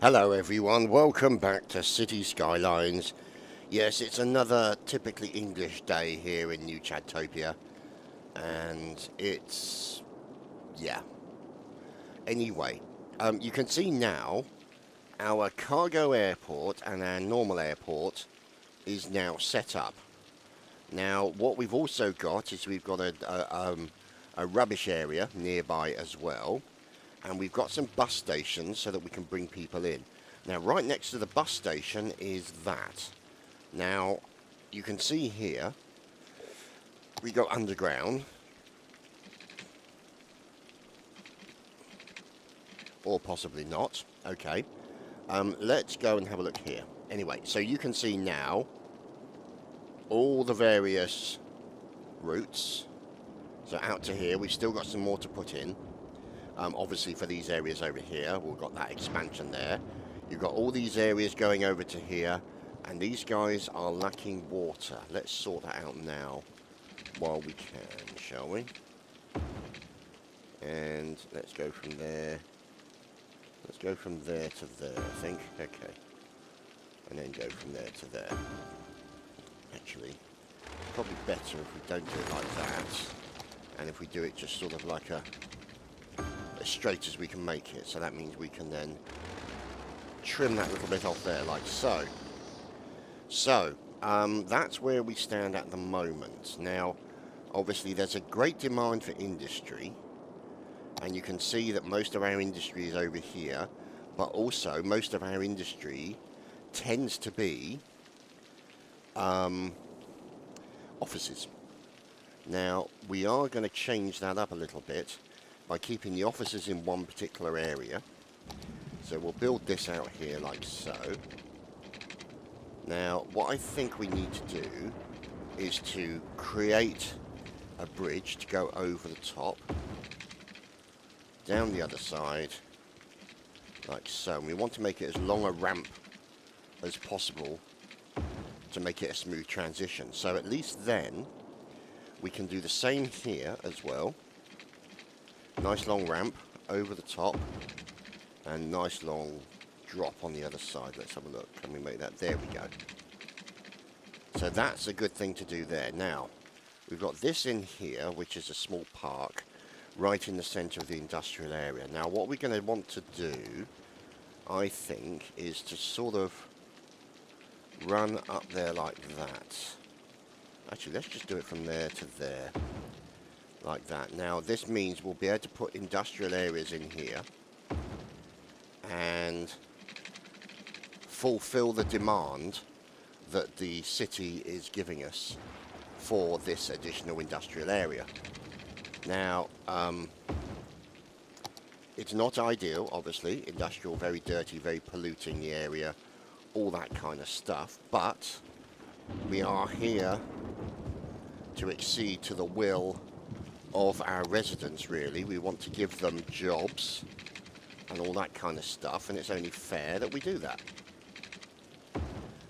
Hello everyone, welcome back to City Skylines. Yes, it's another typically English day here in New Chadtopia, and yeah. Anyway, you can see now our cargo airport and our normal airport is now set up. Now, what we've also got is we've got a rubbish area nearby as well. And we've got some bus stations so that we can bring people in. Now, right next to the bus station is that. Now, you can see here, we go underground. Or possibly not. Okay. Let's go and have a look here. Anyway, so you can see now all the various routes. So out to here, we've still got some more to put in. Obviously for these areas over here, we've got that expansion there. You've got all these areas going over to here, and these guys are lacking water. Let's sort that out now while we can, shall we? And let's go from there. Let's go from there to there, I think. Okay. And then go from there to there. Actually, it's probably better if we don't do it like that. And if we do it just sort of like as straight as we can make it. So that means we can then trim that little bit off there like so. So that's where we stand at the moment. Now obviously there's a great demand for industry, and you can see that most of our industry is over here, but also most of our industry tends to be offices. Now we are going to change that up a little bit by keeping the offices in one particular area. So we'll build this out here like so. Now what I think we need to do is to create a bridge to go over the top, down the other side like so. And we want to make it as long a ramp as possible to make it a smooth transition. So at least then we can do the same here as well. Nice long ramp over the top, and nice long drop on the other side. Let's have a look. Can we make that? There we go. So that's a good thing to do there. Now, we've got this in here, which is a small park, right in the centre of the industrial area. Now, what we're going to want to do, I think, is to sort of run up there like that. Actually, let's just do it from there to there. Like that. Now this means we'll be able to put industrial areas in here and fulfill the demand that the city is giving us for this additional industrial area. Now it's not ideal, obviously, industrial, very dirty, very polluting the area, all that kind of stuff, but we are here to accede to the will of our residents, really. We want to give them jobs and all that kind of stuff, and it's only fair that we do that.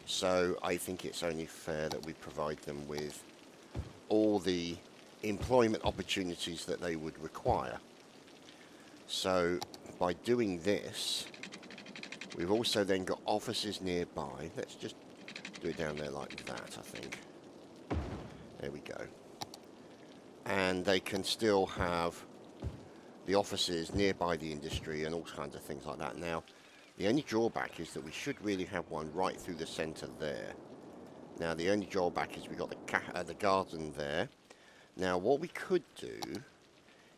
So I think it's only fair that we provide them with all the employment opportunities that they would require. So by doing this, we've also then got offices nearby. Let's just do it down there like that, I think. There we go. And they can still have the offices nearby the industry and all kinds of things like that. Now, the only drawback is that we should really have one right through the centre there. Now, the only drawback is we've got the garden there. Now, what we could do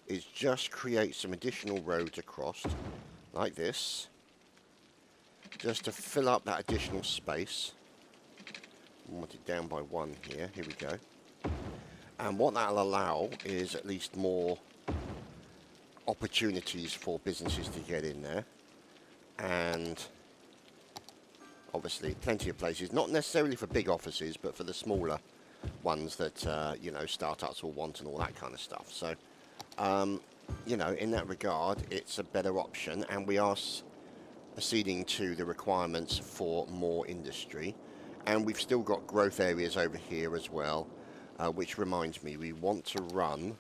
is just create some additional roads across, like this, just to fill up that additional space. We want it down by one here. Here we go. And what that'll allow is at least more opportunities for businesses to get in there. And obviously plenty of places, not necessarily for big offices, but for the smaller ones that, you know, startups will want and all that kind of stuff. So, you know, in that regard, it's a better option. And we are acceding to the requirements for more industry. And we've still got growth areas over here as well. Which reminds me, we want to run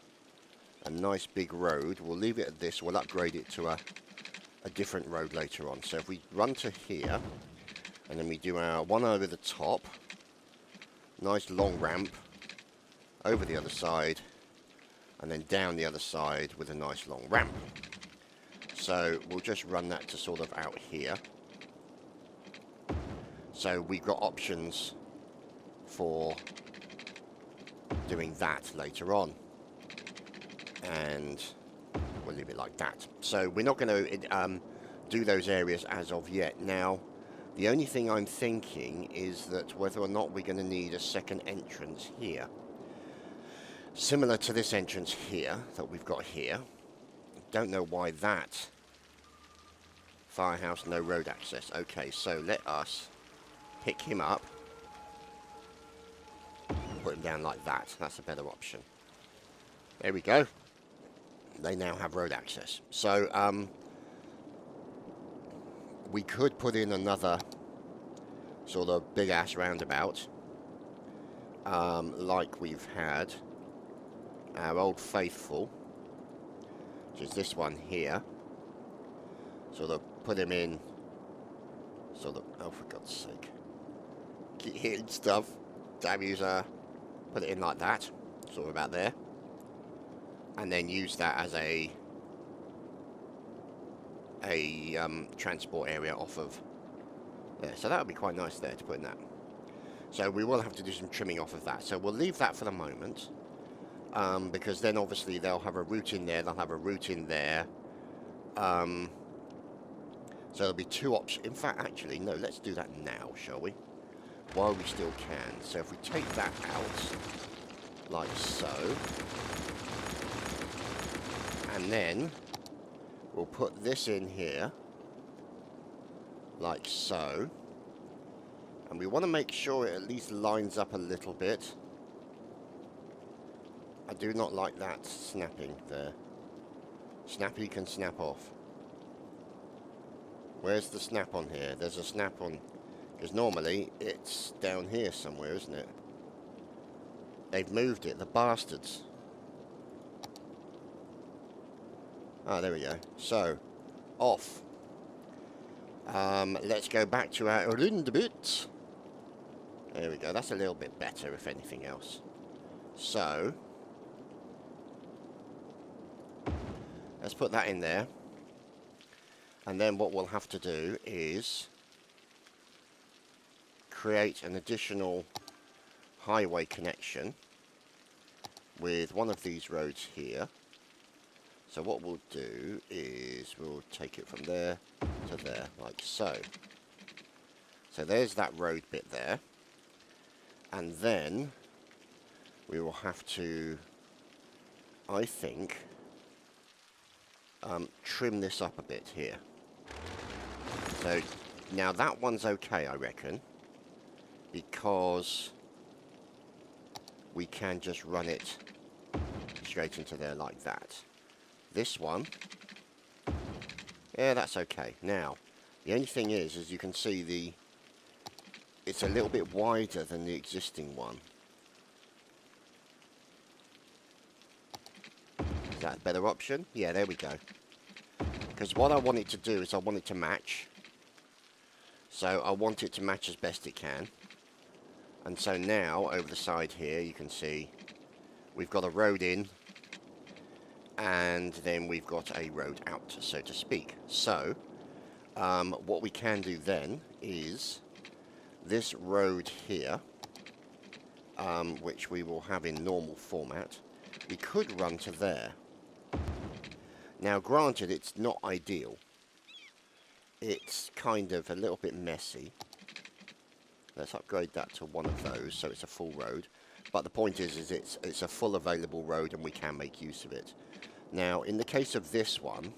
a nice big road. We'll leave it at this. We'll upgrade it to a different road later on. So if we run to here, and then we do our one over the top, nice long ramp, over the other side, and then down the other side with a nice long ramp. So we'll just run that to sort of out here. So we've got options for doing that later on. And we'll leave it like that. So we're not going to do those areas as of yet. Now, the only thing I'm thinking is that whether or not we're going to need a second entrance here. Similar to this entrance here that we've got here. Don't know why that. Firehouse, no road access. Okay, so let us pick him up. Put him down like that. That's a better option. There we go. They now have road access. So, we could put in another sort of big-ass roundabout. Like we've had our Old Faithful, which is this one here. Sort of put him in, sort of, oh for God's sake, keep hitting stuff. Damn user, put it in like that, sort of about there. And then use that as a transport area off of there. So that would be quite nice there to put in that. So we will have to do some trimming off of that. So we'll leave that for the moment. Because then obviously they'll have a route in there, they'll have a route in there. So there'll be two options. In fact, actually, no, let's do that now, shall we? While we still can. So if we take that out, like so. And then we'll put this in here, like so. And we want to make sure it at least lines up a little bit. I do not like that snapping there. Snappy can snap off. Where's the snap on here? There's a snap on, because normally it's down here somewhere, isn't it? They've moved it, the bastards. Ah, there we go. So, off. Let's go back to our Rindbit. There we go. That's a little bit better, if anything else. So, let's put that in there. And then what we'll have to do is create an additional highway connection with one of these roads here. So what we'll do is we'll take it from there to there, like so. So there's that road bit there. And then we will have to, I think, trim this up a bit here. So now that one's okay, I reckon, because we can just run it straight into there like that. This one, yeah, that's okay. Now, the only thing is you can see it's a little bit wider than the existing one. Is that a better option? Yeah, there we go. Because what I want it to do is I want it to match. So I want it to match as best it can. And so now, over the side here, you can see we've got a road in. And then we've got a road out, so to speak. So, what we can do then is this road here, which we will have in normal format, we could run to there. Now, granted, it's not ideal. It's kind of a little bit messy. Let's upgrade that to one of those, so it's a full road. But the point is it's a full available road, and we can make use of it. Now, in the case of this one,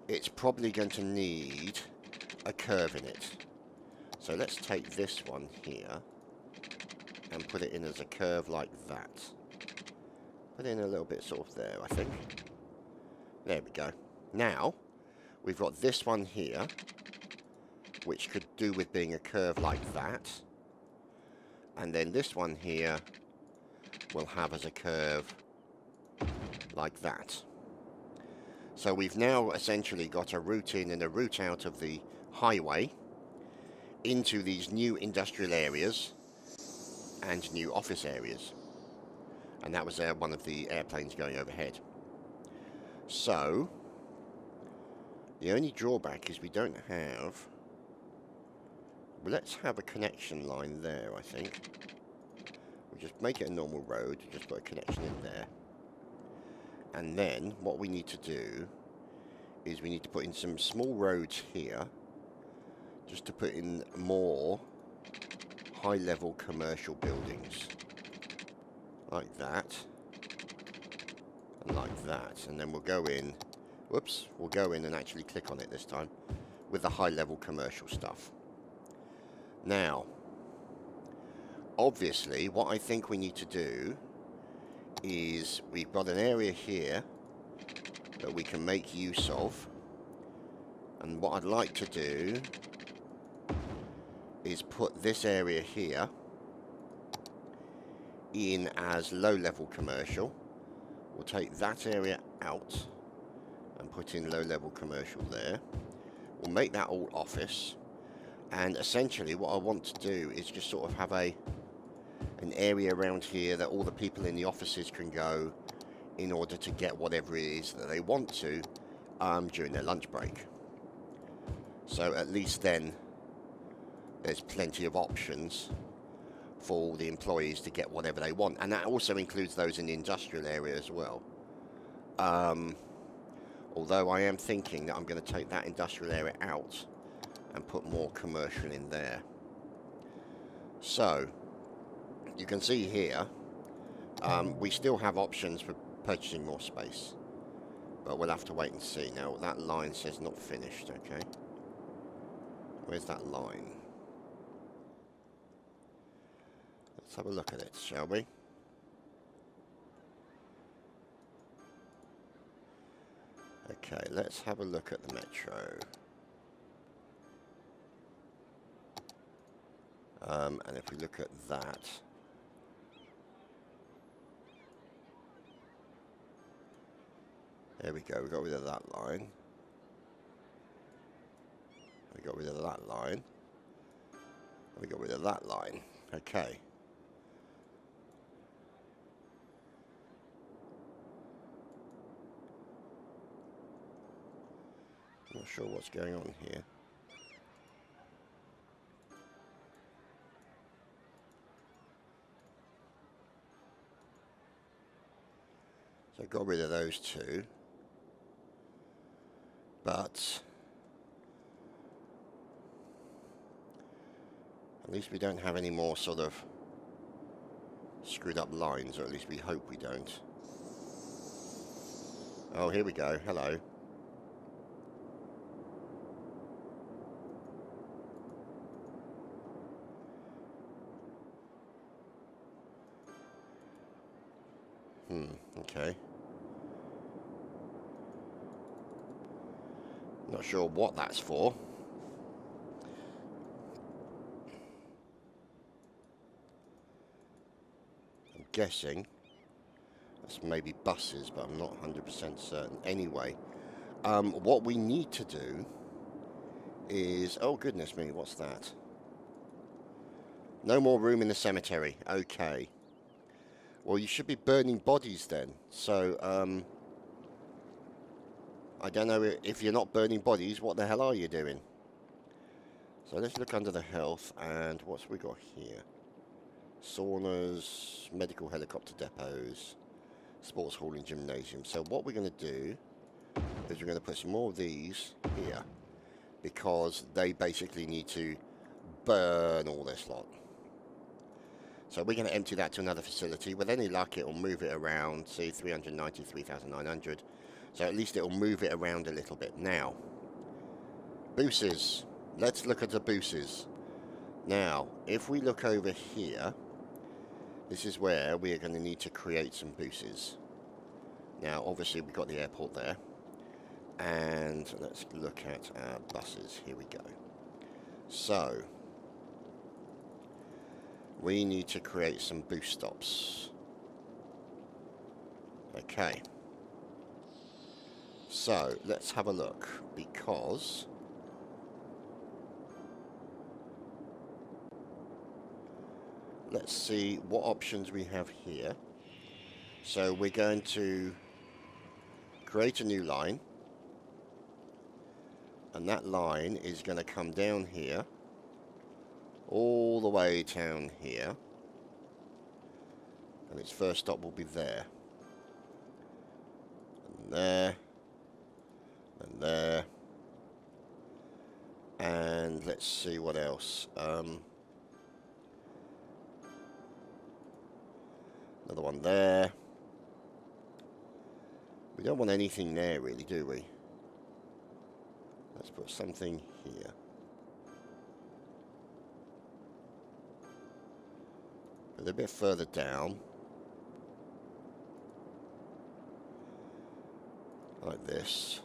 it's probably going to need a curve in it. So let's take this one here and put it in as a curve like that. Put in a little bit sort of there, I think. There we go. Now, we've got this one here, which could do with being a curve like that. And then this one here will have as a curve like that. So we've now essentially got a route in and a route out of the highway into these new industrial areas and new office areas. And that was one of the airplanes going overhead. So the only drawback is we don't have... Well, let's have a connection line there, I think. We'll just make it a normal road, just put a connection in there. And then what we need to do is we need to put in some small roads here, just to put in more high-level commercial buildings. Like that. And like that. And then we'll go in, whoops, we'll go in and actually click on it this time with the high-level commercial stuff. Now, obviously, what I think we need to do is we've got an area here that we can make use of, and what I'd like to do is put this area here in as low-level commercial. We'll take that area out and put in low-level commercial there. We'll make that all office. And essentially what I want to do is just sort of have an area around here that all the people in the offices can go in order to get whatever it is that they want to during their lunch break. So at least then there's plenty of options for all the employees to get whatever they want. And that also includes those in the industrial area as well. Although I am thinking that I'm going to take that industrial area out and put more commercial in there. So you can see here we still have options for purchasing more space, but we'll have to wait and see. Now that line says not finished. Okay, where's that line? Let's have a look at it, shall we? Okay, let's have a look at the metro. And if we look at that, there we go, we got rid of that line. We got rid of that line. We got rid of that line. Okay. Not sure what's going on here. So got rid of those two, but at least we don't have any more sort of screwed up lines, or at least we hope we don't. Oh, here we go. Hello. Okay. Not sure what that's for. I'm guessing that's maybe buses, but I'm not 100% certain. Anyway, what we need to do is... Oh, goodness me, what's that? No more room in the cemetery. Okay. Well, you should be burning bodies then. So, I don't know if you're not burning bodies, what the hell are you doing? So let's look under the health, and what's we got here? Saunas, medical helicopter depots, sports hall and gymnasium. So what we're going to do is we're going to put some more of these here, because they basically need to burn all this lot. So we're going to empty that to another facility. With any luck, it will move it around. See, 390, 3,900. So at least it will move it around a little bit. Now, booses. Let's look at the booses. Now, if we look over here, this is where we are going to need to create some booses. Now, obviously, we've got the airport there. And let's look at our buses. Here we go. So we need to create some boost stops. Okay. So let's have a look, because let's see what options we have here. So we're going to create a new line, and that line is going to come down here, all the way down here, and its first stop will be there, and there, and there, and let's see what else. Another one there. We don't want anything there really, do we? Let's put something here. But a bit further down. Like this.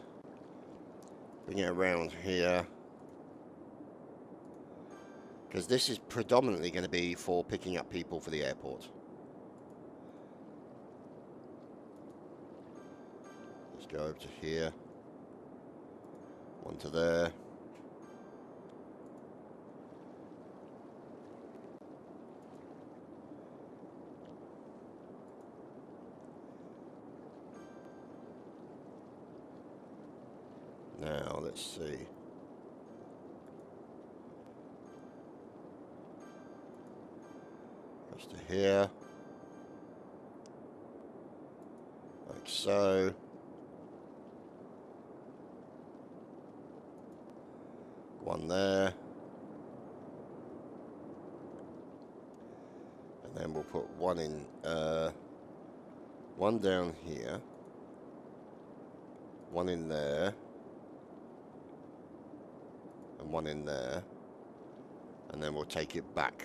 Bring it around here. Because this is predominantly going to be for picking up people for the airport. Let's go over to here. One to there. Now, let's see. Goes to here. Like so. One there. And then we'll put one in, one down here. One in there. And one in there. And then we'll take it back.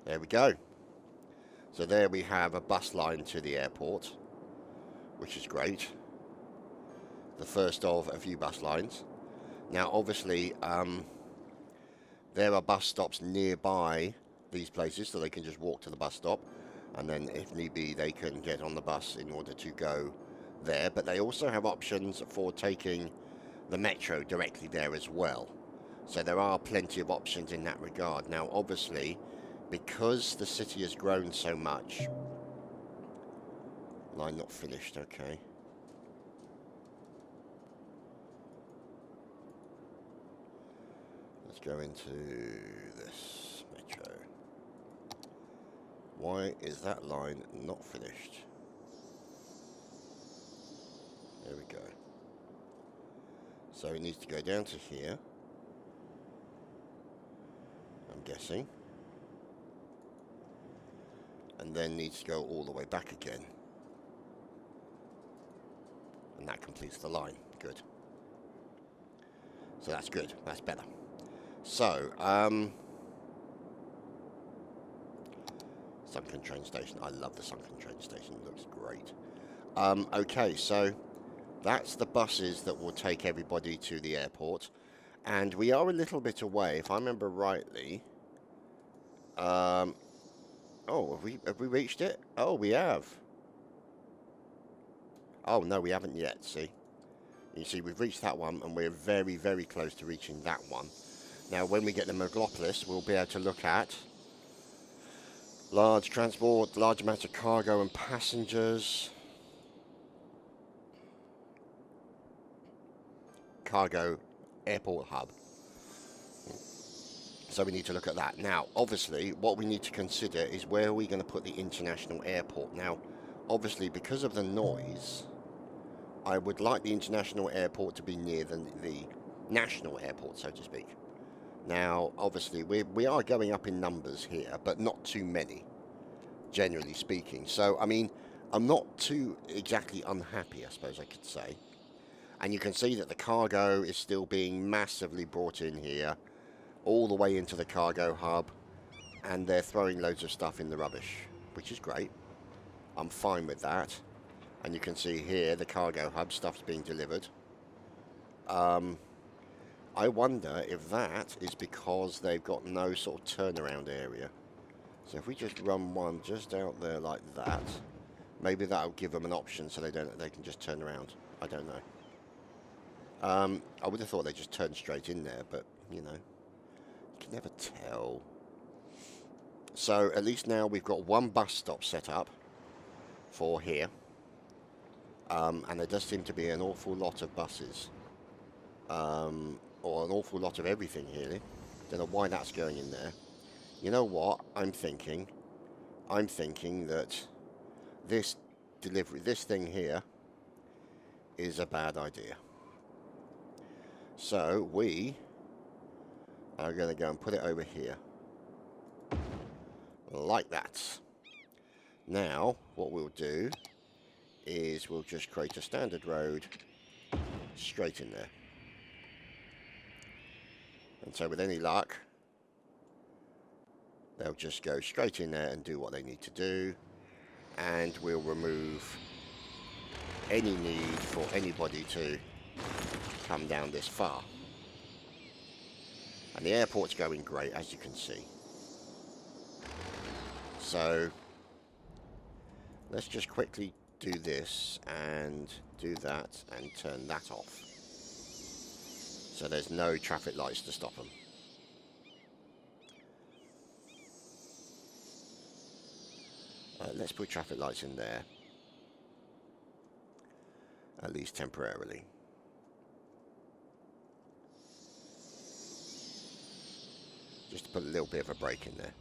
There we go. So there we have a bus line to the airport, which is great. The first of a few bus lines. Now obviously there are bus stops nearby these places, so they can just walk to the bus stop, and then if need be they can get on the bus in order to go there. But they also have options for taking the metro directly there as well. So there are plenty of options in that regard. Now obviously, because the city has grown so much... Line not finished, okay. Let's go into this metro. Why is that line not finished? There we go. So it needs to go down to here, I'm guessing. And then needs to go all the way back again. And that completes the line. Good. So that's good. That's better. So, sunken train station. I love the sunken train station. It looks great. Okay, so that's the buses that will take everybody to the airport. And we are a little bit away, if I remember rightly. Oh, have we reached it? Oh, we have. Oh, no, we haven't yet, see. You see, we've reached that one, and we're very, very close to reaching that one. Now, when we get the Megalopolis, we'll be able to look at large transport, large amounts of cargo and passengers. Cargo airport hub. So we need to look at that. Now, obviously, what we need to consider is where are we going to put the international airport. Now, obviously, because of the noise, I would like the international airport to be near the national airport, so to speak. Now, obviously, we are going up in numbers here, but not too many, generally speaking. So, I mean, I'm not too exactly unhappy, I suppose I could say. And you can see that the cargo is still being massively brought in here, all the way into the cargo hub, and they're throwing loads of stuff in the rubbish, which is great. I'm fine with that. And you can see here the cargo hub stuff's being delivered. I wonder if that is because they've got no sort of turnaround area. So if we just run one just out there like that, Maybe that'll give them an option so they can just turn around. I don't know. I would have thought they just turned straight in there, but you know, you can never tell. So at least now we've got one bus stop set up for here, and there does seem to be an awful lot of buses, or an awful lot of everything here. Don't know why that's going in there. You know what? I'm thinking that this thing here is a bad idea. So we are going to go and put it over here. Like that. Now, what we'll do is we'll just create a standard road straight in there. And so with any luck, they'll just go straight in there and do what they need to do. And we'll remove any need for anybody to come down this far. And the airport's going great, as you can see. So let's just quickly do this and do that and turn that off. So there's no traffic lights to stop them. Let's put traffic lights in there, at least temporarily. Just to put a little bit of a break in there.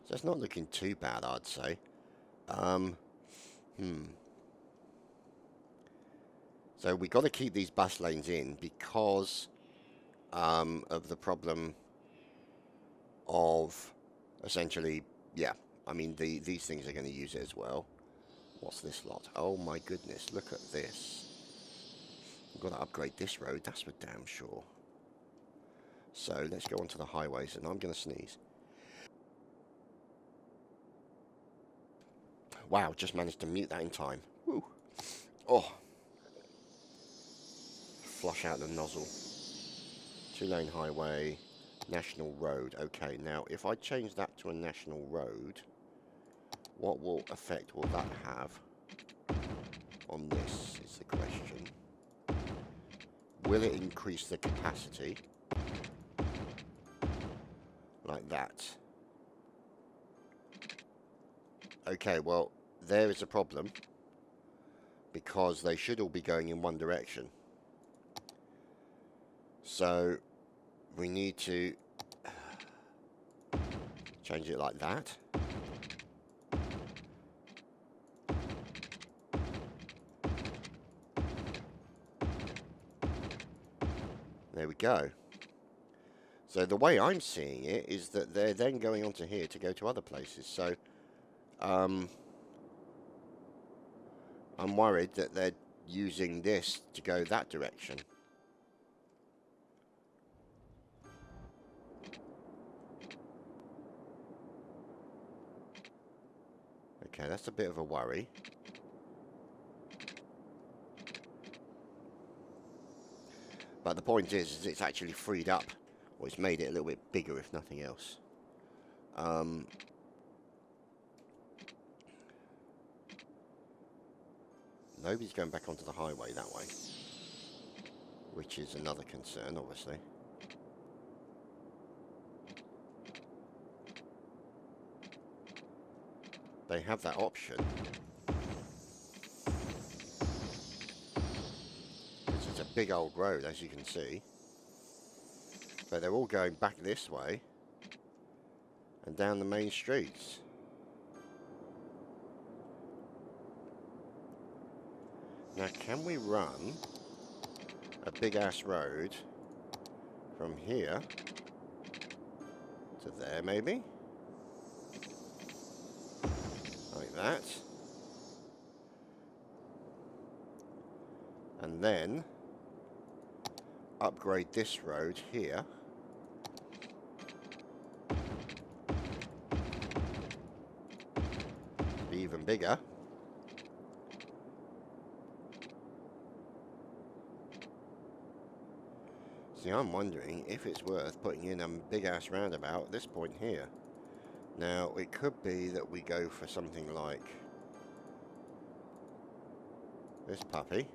So it's not looking too bad, I'd say. So we've got to keep these bus lanes in because of the problem of essentially, yeah, I mean, these things are going to use it as well. What's this lot? Oh my goodness, look at this. We've got to upgrade this road, that's for damn sure. So let's go onto the highways, and I'm going to sneeze. Wow, just managed to mute that in time. Woo. Oh. Flush out the nozzle. 2-lane highway, national road. Okay, now if I change that to a national road, what effect will that have on this is the question. Will it increase the capacity? Like that. Okay, well, there is a problem. Because they should all be going in one direction. So, we need to change it like that. There we go. So the way I'm seeing it is that they're then going onto here to go to other places. So I'm worried that they're using this to go that direction. Okay, that's a bit of a worry. But the point is it's actually freed up, or it's made it a little bit bigger, if nothing else. Nobody's going back onto the highway that way, which is another concern, obviously. They have that option. It's a big old road, as you can see. But they're all going back this way and down the main streets. Now, can we run a big-ass road from here to there, maybe? Like that. And then upgrade this road here. Be even bigger. See, I'm wondering if it's worth putting in a big-ass roundabout at this point here. Now, it could be that we go for something like this puppy.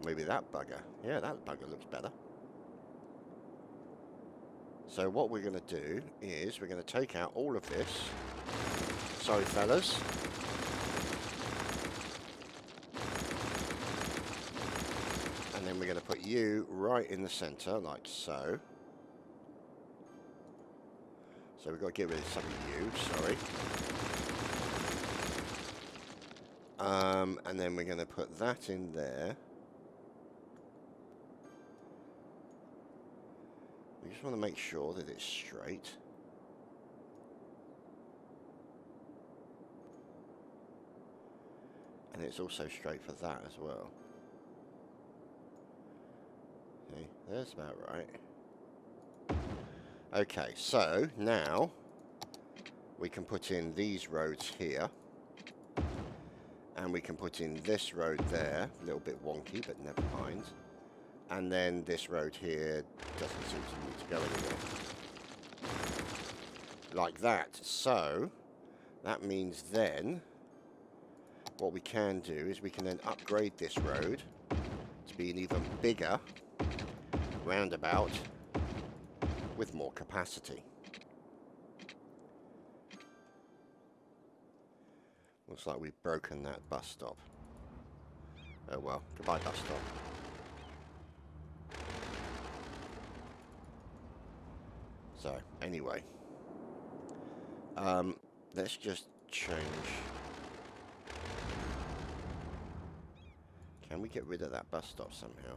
Maybe that bugger. Yeah, that bugger looks better. So what we're going to do is we're going to take out all of this. Sorry, fellas. And then we're going to put you right in the centre, like so. So we've got to get rid of some of you, sorry. And then we're going to put that in there. We just want to make sure that it's straight. And it's also straight for that as well. Okay, that's about right. Okay, so now we can put in these roads here. And we can put in this road there. A little bit wonky, but never mind. And then this road here doesn't seem to need to go anywhere. Like that. So, that means then, what we can do is we can then upgrade this road to be an even bigger roundabout with more capacity. Looks like we've broken that bus stop. Oh well, goodbye bus stop. So, anyway. Let's just change. Can we get rid of that bus stop somehow?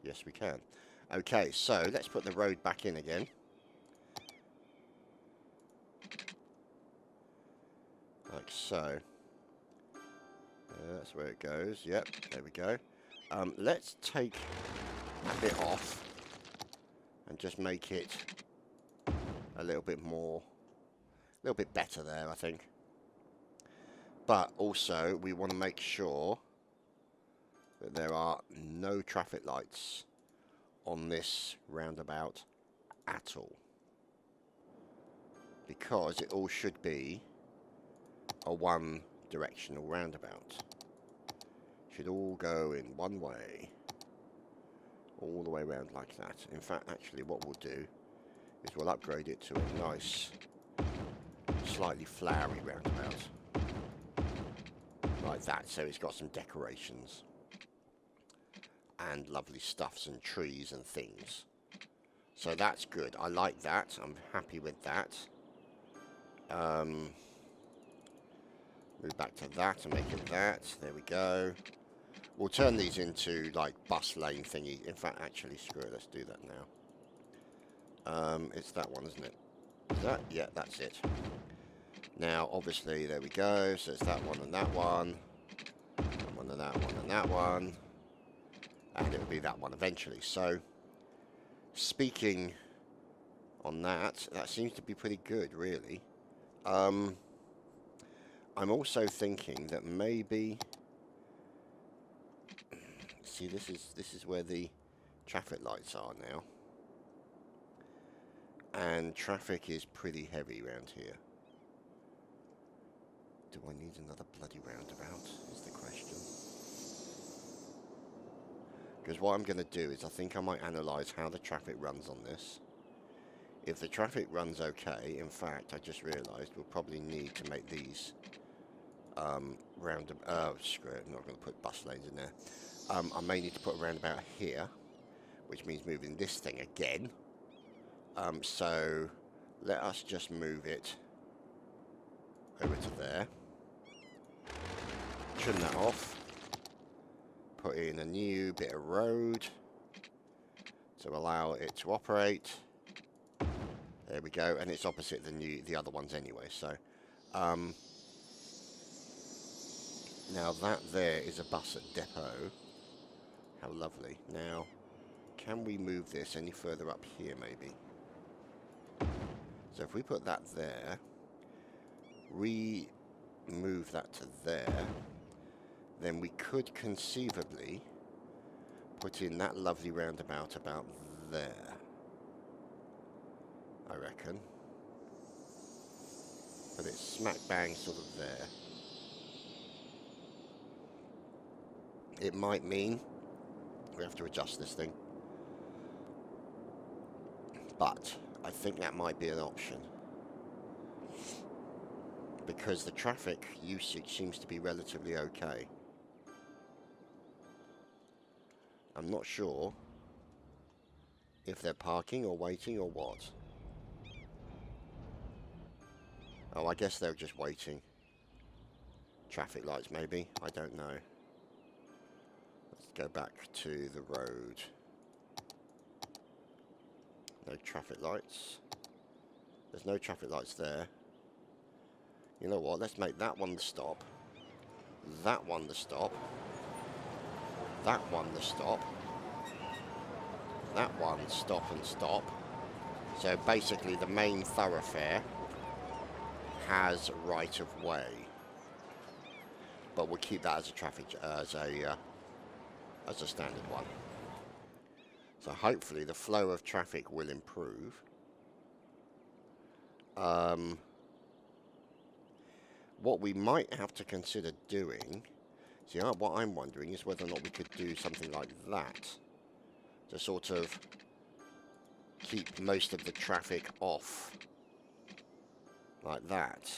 Yes, we can. Okay, so let's put the road back in again. Like so. That's where it goes. Yep, there we go. Let's take that bit off and just make it a little bit more, a little bit better there, I think. But also, we want to make sure that there are no traffic lights on this roundabout at all. Because it all should be a one-directional roundabout. Should all go in one way. All the way around like that. In fact, actually, what we'll do is we'll upgrade it to a nice, slightly flowery roundabout. Like that, so it's got some decorations. And lovely stuffs and trees and things. So that's good. I like that. I'm happy with that. Move back to that and make it that. There we go. We'll turn these into like bus lane thingy. In fact, actually, screw it. Let's do that now. It's that one, isn't it? Is that? Yeah, that's it. Now, obviously, there we go. So it's that one and that one. That one and that one and that one. And it will be that one eventually. So, speaking on that, that seems to be pretty good, really. I'm also thinking that maybe... See, this is where the traffic lights are now. And traffic is pretty heavy around here. Do I need another bloody roundabout, is the question. Because what I'm going to do is I think I might analyse how the traffic runs on this. If the traffic runs okay, in fact, I just realised we'll probably need to make these screw it, I'm not going to put bus lanes in there. I may need to put a roundabout here, which means moving this thing again. So let us just move it over to there. Trim that off. Put in a new bit of road to allow it to operate. There we go, and it's opposite the other ones anyway. So now that there is a bus at depot. How lovely. Now, can we move this any further up here, maybe? So if we put that there, move that to there, then we could conceivably put in that lovely roundabout about there, I reckon. But it's smack bang sort of there. It might mean we have to adjust this thing, but I think that might be an option, because the traffic usage seems to be relatively okay. I'm not sure if they're parking or waiting or what. Oh, I guess they're just waiting. Traffic lights maybe, I don't know. Let's go back to the road. No traffic lights. There's no traffic lights there. You know what, let's make that one the stop. That one the stop. That one the stop. That one stop and stop. So basically the main thoroughfare has right of way. But we'll keep that as a traffic as a standard one. So hopefully the flow of traffic will improve. What we might have to consider doing, see, what I'm wondering is whether or not we could do something like that to sort of keep most of the traffic off, like that.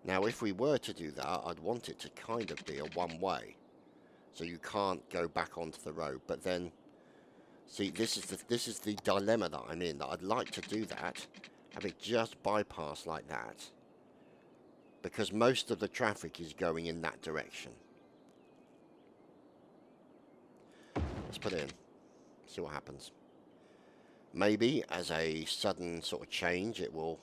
Now, if we were to do that, I'd want it to kind of be a one-way, so you can't go back onto the road. But then, see, this is the dilemma that I'm in. That I'd like to do that, have it just bypass like that, because most of the traffic is going in that direction. Let's put it in, see what happens. Maybe as a sudden sort of change, it will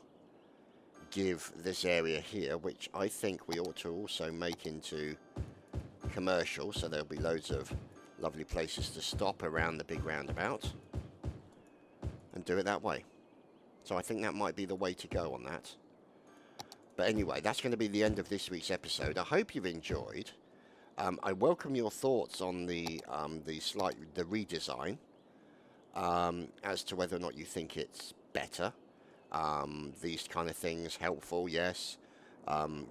give this area here, which I think we ought to also make into commercial, so there'll be loads of lovely places to stop around the big roundabout, and do it that way. So I think that might be the way to go on that. But anyway, that's going to be the end of this week's episode. I hope you've enjoyed. I welcome your thoughts on the redesign, as to whether or not you think it's better. These kind of things helpful, yes.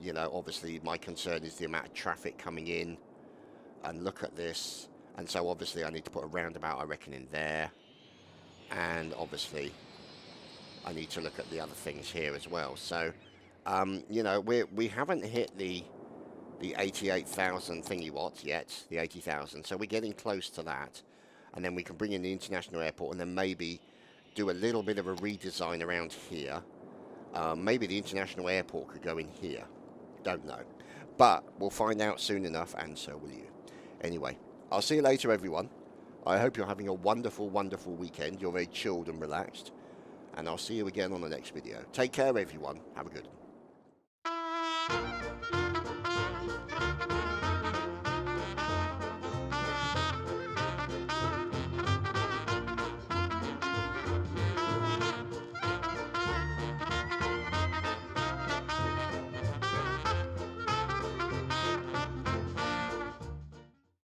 You know, obviously my concern is the amount of traffic coming in, and look at this. And so obviously I need to put a roundabout, I reckon, in there. And obviously I need to look at the other things here as well. So you know, we haven't hit the 88,000 thingy watts yet, the 80,000. So we're getting close to that, and then we can bring in the international airport, and then maybe do a little bit of a redesign around here. Maybe the international airport could go in here. Don't know, but we'll find out soon enough, and so will you. Anyway, I'll see you later, everyone. I hope you're having a wonderful, wonderful weekend. You're very chilled and relaxed, and I'll see you again on the next video. Take care, everyone. Have a good one.